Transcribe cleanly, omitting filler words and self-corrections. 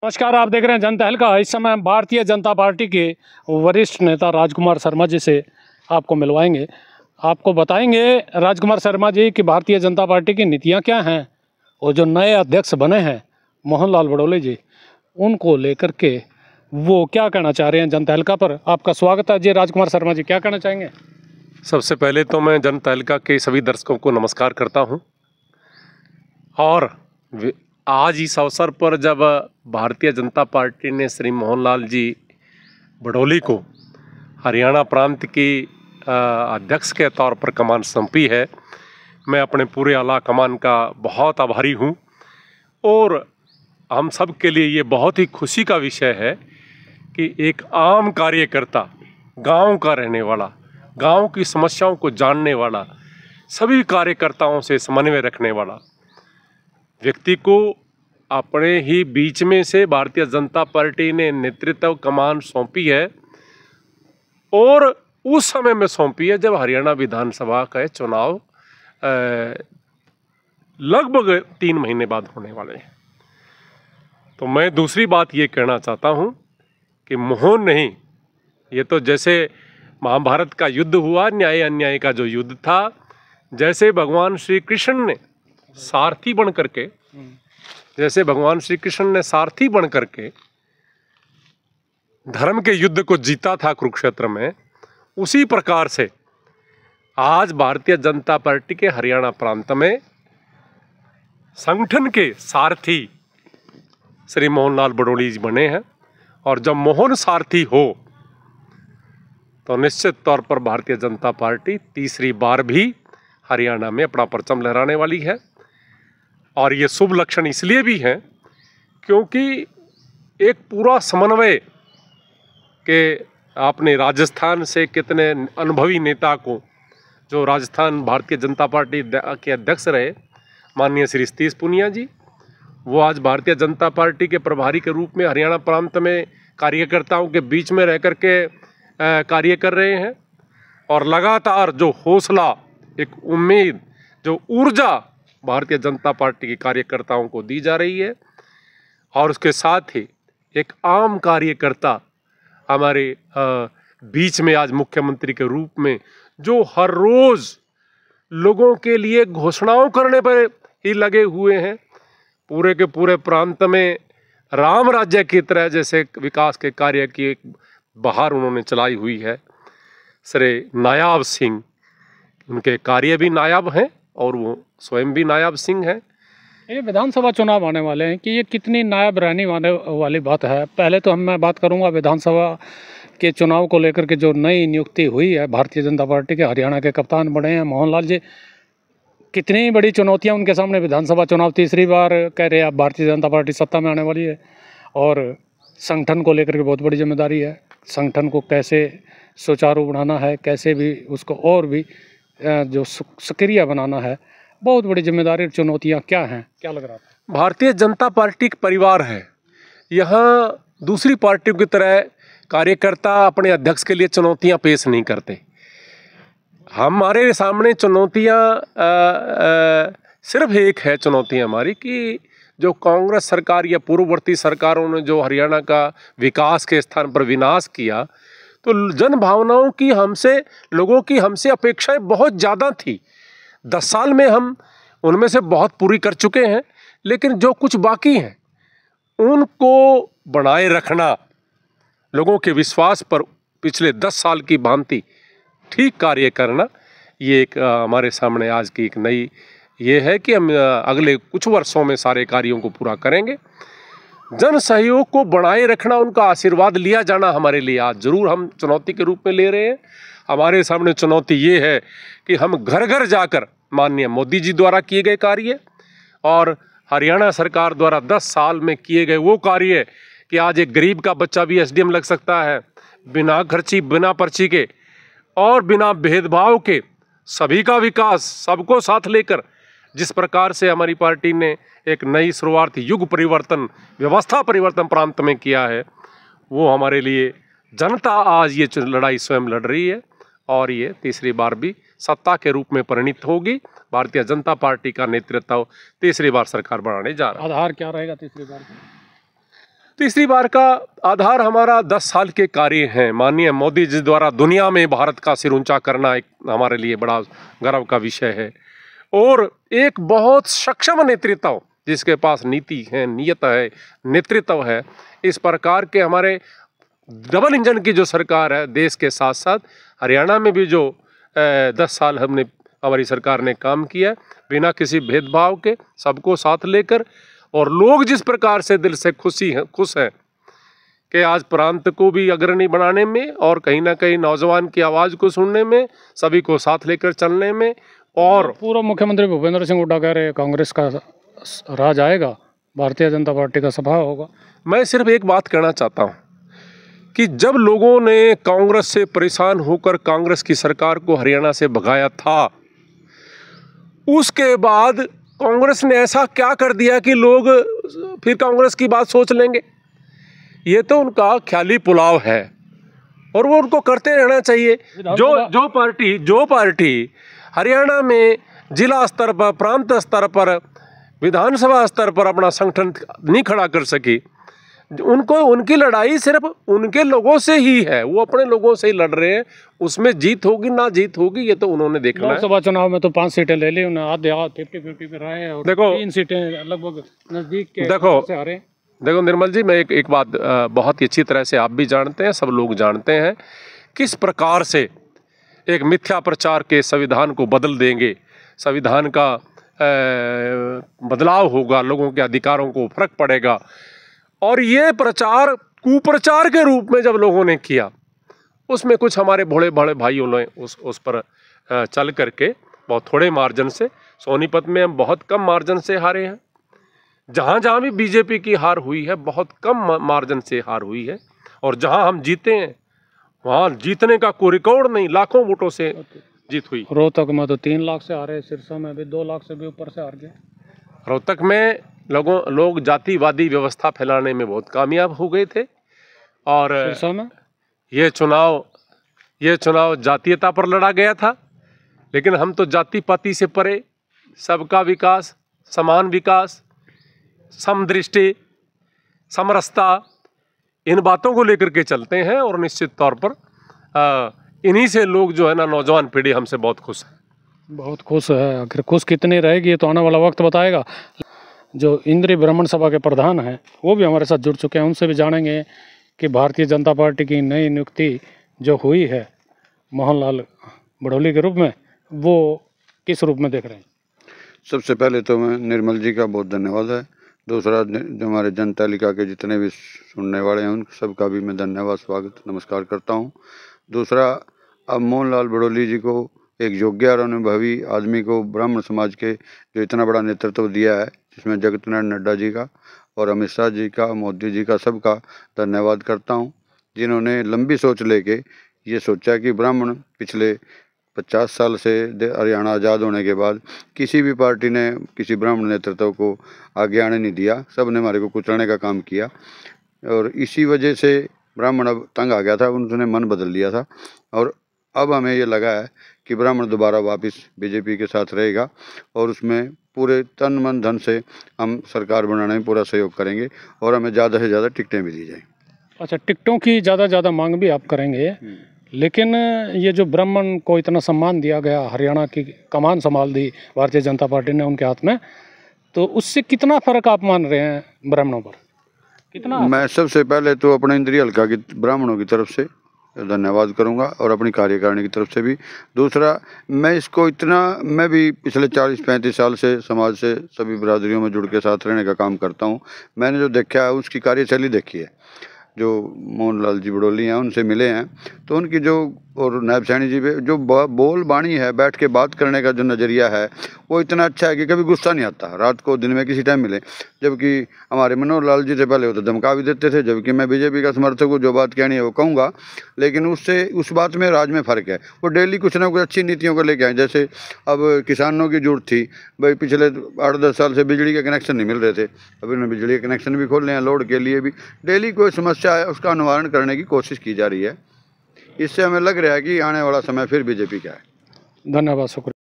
नमस्कार, आप देख रहे हैं जनता हल्का। इस समय भारतीय जनता पार्टी के वरिष्ठ नेता राजकुमार शर्मा जी से आपको मिलवाएंगे। आपको बताएंगे राजकुमार शर्मा जी कि भारतीय जनता पार्टी की नीतियां क्या हैं और जो नए अध्यक्ष बने हैं मोहन लाल बड़ोले जी, उनको लेकर के वो क्या कहना चाह रहे हैं जनता हल्का पर। आपका स्वागत है जी। राजकुमार शर्मा जी, क्या कहना चाहेंगे? सबसे पहले तो मैं जनता हल्का के सभी दर्शकों को नमस्कार करता हूं। और आज इस अवसर पर जब भारतीय जनता पार्टी ने श्री मोहनलाल जी बड़ोली को हरियाणा प्रांत की अध्यक्ष के तौर पर कमान सौंपी है, मैं अपने पूरे आला कमान का बहुत आभारी हूं। और हम सब के लिए ये बहुत ही खुशी का विषय है कि एक आम कार्यकर्ता, गांव का रहने वाला, गांव की समस्याओं को जानने वाला, सभी कार्यकर्ताओं से समन्वय रखने वाला व्यक्ति को अपने ही बीच में से भारतीय जनता पार्टी ने नेतृत्व कमान सौंपी है। और उस समय में सौंपी है जब हरियाणा विधानसभा का चुनाव लगभग 3 महीने बाद होने वाले हैं। तो मैं दूसरी बात ये कहना चाहता हूँ कि मोहन नहीं, ये तो जैसे महाभारत का युद्ध हुआ, न्याय अन्याय का जो युद्ध था, जैसे भगवान श्री कृष्ण ने सारथी बन करके धर्म के युद्ध को जीता था कुरुक्षेत्र में, उसी प्रकार से आज भारतीय जनता पार्टी के हरियाणा प्रांत में संगठन के सारथी श्री मोहनलाल बड़ोली जी बने हैं। और जब मोहन सारथी हो तो निश्चित तौर पर भारतीय जनता पार्टी तीसरी बार भी हरियाणा में अपना परचम लहराने वाली है। और ये शुभ लक्षण इसलिए भी हैं क्योंकि एक पूरा समन्वय के आपने राजस्थान से कितने अनुभवी नेता को, जो राजस्थान भारतीय जनता पार्टी के अध्यक्ष रहे माननीय श्री सतीश पूनिया जी, वो आज भारतीय जनता पार्टी के प्रभारी के रूप में हरियाणा प्रांत में कार्यकर्ताओं के बीच में रह कर के कार्य कर रहे हैं। और लगातार जो हौसला, एक उम्मीद, जो ऊर्जा भारतीय जनता पार्टी के कार्यकर्ताओं को दी जा रही है। और उसके साथ ही एक आम कार्यकर्ता हमारे बीच में आज मुख्यमंत्री के रूप में, जो हर रोज लोगों के लिए घोषणाओं करने पर ही लगे हुए हैं, पूरे के पूरे प्रांत में राम राज्य की तरह जैसे विकास के कार्य की एक बहार उन्होंने चलाई हुई है। श्री नायाब सिंह, उनके कार्य भी नायाब हैं और वो स्वयं भी नायाब सिंह हैं। ये विधानसभा चुनाव आने वाले हैं कि ये कितनी नायाब रहने वाली बात है। पहले तो मैं बात करूंगा विधानसभा के चुनाव को लेकर के। जो नई नियुक्ति हुई है भारतीय जनता पार्टी के, हरियाणा के कप्तान बने हैं मोहनलाल जी, कितनी बड़ी चुनौतियां उनके सामने। विधानसभा चुनाव तीसरी बार कह रहे हैं आप, भारतीय जनता पार्टी सत्ता में आने वाली है और संगठन को लेकर के बहुत बड़ी जिम्मेदारी है। संगठन को कैसे सुचारू बनाना है, कैसे भी उसको और भी जो सक्रिय बनाना है, बहुत बड़ी जिम्मेदारी। चुनौतियां क्या हैं, क्या लग रहा है? भारतीय जनता पार्टी एक परिवार है। यहाँ दूसरी पार्टियों की तरह कार्यकर्ता अपने अध्यक्ष के लिए चुनौतियां पेश नहीं करते। हमारे सामने चुनौतियां सिर्फ एक है चुनौतियां हमारी कि जो कांग्रेस सरकार या पूर्ववर्ती सरकारों ने जो हरियाणा का विकास के स्थान पर विनाश किया, तो जन भावनाओं की हमसे, लोगों की हमसे अपेक्षाएं बहुत ज़्यादा थी। 10 साल में हम उनमें से बहुत पूरी कर चुके हैं, लेकिन जो कुछ बाकी हैं उनको बनाए रखना, लोगों के विश्वास पर पिछले 10 साल की भांति ठीक कार्य करना, ये एक हमारे सामने आज की एक नई ये है कि हम अगले कुछ वर्षों में सारे कार्यों को पूरा करेंगे। जन सहयोग को बनाए रखना, उनका आशीर्वाद लिया जाना हमारे लिए आज जरूर हम चुनौती के रूप में ले रहे हैं। हमारे सामने चुनौती ये है कि हम घर घर जाकर माननीय मोदी जी द्वारा किए गए कार्य और हरियाणा सरकार द्वारा 10 साल में किए गए वो कार्य कि आज एक गरीब का बच्चा भी एसडीएम लग सकता है, बिना खर्ची, बिना पर्ची के और बिना भेदभाव के, सभी का विकास, सबको साथ लेकर जिस प्रकार से हमारी पार्टी ने एक नई शुरुआत, युग परिवर्तन, व्यवस्था परिवर्तन प्रांत में किया है, वो हमारे लिए जनता आज ये लड़ाई स्वयं लड़ रही है। और ये तीसरी बार भी सत्ता के रूप में परिणित होगी। भारतीय जनता पार्टी का नेतृत्व तीसरी बार सरकार बनाने जा रहा है। आधार क्या रहेगा तीसरी बार? तीसरी बार का आधार हमारा 10 साल के कार्य हैं। माननीय मोदी जी द्वारा दुनिया में भारत का सिर ऊंचा करना एक हमारे लिए बड़ा गर्व का विषय है। और एक बहुत सक्षम नेतृत्व जिसके पास नीति है, नीयत है, नेतृत्व है, इस प्रकार के हमारे डबल इंजन की जो सरकार है देश के साथ साथ हरियाणा में भी जो 10 साल हमारी सरकार ने काम किया बिना किसी भेदभाव के, सबको साथ लेकर, और लोग जिस प्रकार से दिल से खुश हैं कि आज प्रांत को भी अग्रणी बनाने में और कहीं ना कहीं नौजवान की आवाज़ को सुनने में, सभी को साथ लेकर चलने में। और पूर्व मुख्यमंत्री भूपेंद्र सिंह हुड्डा कह रहे कांग्रेस का राज आएगा, भारतीय जनता पार्टी का सभा होगा। मैं सिर्फ एक बात कहना चाहता हूँ कि जब लोगों ने कांग्रेस से परेशान होकर कांग्रेस की सरकार को हरियाणा से भगाया था, उसके बाद कांग्रेस ने ऐसा क्या कर दिया कि लोग फिर कांग्रेस की बात सोच लेंगे। ये तो उनका ख्याली पुलाव है और वो उनको करते रहना चाहिए। जो पार्टी हरियाणा में जिला स्तर पर, प्रांत स्तर पर, विधानसभा स्तर पर अपना संगठन नहीं खड़ा कर सकी, उनको उनकी लड़ाई सिर्फ उनके लोगों से ही है, वो अपने लोगों से ही लड़ रहे हैं। उसमें जीत होगी ना जीत होगी ये तो उन्होंने देखना है। लोकसभा चुनाव में तो 5 सीटें ले ली उन्हें, आधे 50-50 पे रहे और देखो 3 सीटें लगभग नजदीक के से आ रहे। देखो निर्मल जी, मैं एक बात बहुत ही अच्छी तरह से आप भी जानते हैं, सब लोग जानते हैं, किस प्रकार से एक मिथ्या प्रचार के संविधान को बदल देंगे, संविधान का बदलाव होगा, लोगों के अधिकारों को फर्क पड़ेगा। और ये प्रचार कुप्रचार के रूप में जब लोगों ने किया, उसमें कुछ हमारे बड़े बड़े भाइयों ने उस पर चल करके बहुत थोड़े मार्जिन से, सोनीपत में हम बहुत कम मार्जिन से हारे हैं, जहाँ जहाँ भी बीजेपी की हार हुई है बहुत कम मार्जिन से हार हुई है, और जहाँ हम जीते हैं वहाँ जीतने का कोई रिकॉर्ड नहीं, लाखों वोटों से जीत हुई। रोहतक में तो 3 लाख से हारे, सिरसा में भी 2 लाख से भी ऊपर से हार गए। रोहतक में लोग जातिवादी व्यवस्था फैलाने में बहुत कामयाब हो गए थे, और सिरसा में ये चुनाव जातीयता पर लड़ा गया था। लेकिन हम तो जाति पाति से परे, सबका विकास, समान विकास, समदृष्टि, समरसता, इन बातों को लेकर के चलते हैं, और निश्चित तौर पर इन्हीं से लोग जो है ना, नौजवान पीढ़ी हमसे बहुत खुश है। बहुत खुश है। आखिर खुश कितनी रहेगी ये तो आने वाला वक्त बताएगा। जो इंद्री ब्राह्मण सभा के प्रधान हैं वो भी हमारे साथ जुड़ चुके हैं, उनसे भी जानेंगे कि भारतीय जनता पार्टी की नई नियुक्ति जो हुई है मोहनलाल बड़ौली के रूप में, वो किस रूप में देख रहे हैं। सबसे पहले तो मैं निर्मल जी का बहुत धन्यवाद है। दूसरा, जो हमारे जनतालिका के जितने भी सुनने वाले हैं उन सबका भी मैं धन्यवाद, स्वागत, नमस्कार करता हूं। दूसरा, अब मोहनलाल बड़ौली जी को, एक योग्य और अनुभवी आदमी को ब्राह्मण समाज के जो इतना बड़ा नेतृत्व दिया है, जिसमें जगत नारायण नड्डा जी का और अमित शाह जी का, मोदी जी का, सबका धन्यवाद करता हूं, जिन्होंने लंबी सोच लेके ये सोचा कि ब्राह्मण पिछले 50 साल से हरियाणा आज़ाद होने के बाद किसी भी पार्टी ने किसी ब्राह्मण नेतृत्व को आगे आने नहीं दिया, सब ने हमारे को कुचलने का काम किया, और इसी वजह से ब्राह्मण अब तंग आ गया था, उन्होंने मन बदल लिया था। और अब हमें ये लगा है कि ब्राह्मण दोबारा वापस बीजेपी के साथ रहेगा, और उसमें पूरे तन मन धन से हम सरकार बनाने में पूरा सहयोग करेंगे, और हमें ज़्यादा से ज़्यादा टिकटें भी दी जाएँ। अच्छा, टिकटों की ज़्यादा मांग भी आप करेंगे, लेकिन ये जो ब्राह्मण को इतना सम्मान दिया गया, हरियाणा की कमान संभाल दी भारतीय जनता पार्टी ने उनके हाथ में, तो उससे कितना फ़र्क आप मान रहे हैं ब्राह्मणों पर, कितना? मैं सबसे पहले तो अपने इंद्री हल्का की ब्राह्मणों की तरफ से धन्यवाद करूंगा, और अपनी कार्यकारिणी की तरफ से भी। दूसरा, मैं भी पिछले 40-35 साल से समाज से सभी बिरादरियों में जुड़ के साथ रहने का काम करता हूं। मैंने जो देखा है उसकी कार्यशैली देखी है, जो मोहनलाल जी बड़ौली हैं उनसे मिले हैं, तो उनकी जो, और नायब सैनी जी पे जो बोल बाणी है, बैठ के बात करने का जो नज़रिया है वो इतना अच्छा है कि कभी गुस्सा नहीं आता, रात को दिन में किसी टाइम मिले। जबकि हमारे मनोहर लाल जी से पहले वो तो धमका भी देते थे, जबकि मैं बीजेपी का समर्थक हूँ, जो बात कहनी है वो कहूँगा, लेकिन उससे उस बात में राज में फ़र्क है। वो डेली कुछ ना कुछ अच्छी नीतियों को लेके आए। जैसे अब किसानों की जरूरत थी भाई, पिछले 8-10 साल से बिजली के कनेक्शन नहीं मिल रहे थे, अभी उन्होंने बिजली के कनेक्शन भी खोल रहे हैं, लोड के लिए भी। डेली कोई समस्या है उसका निवारण करने की कोशिश की जा रही है। इससे हमें लग रहा है कि आने वाला समय फिर बीजेपी का है। धन्यवाद, शुक्रिया।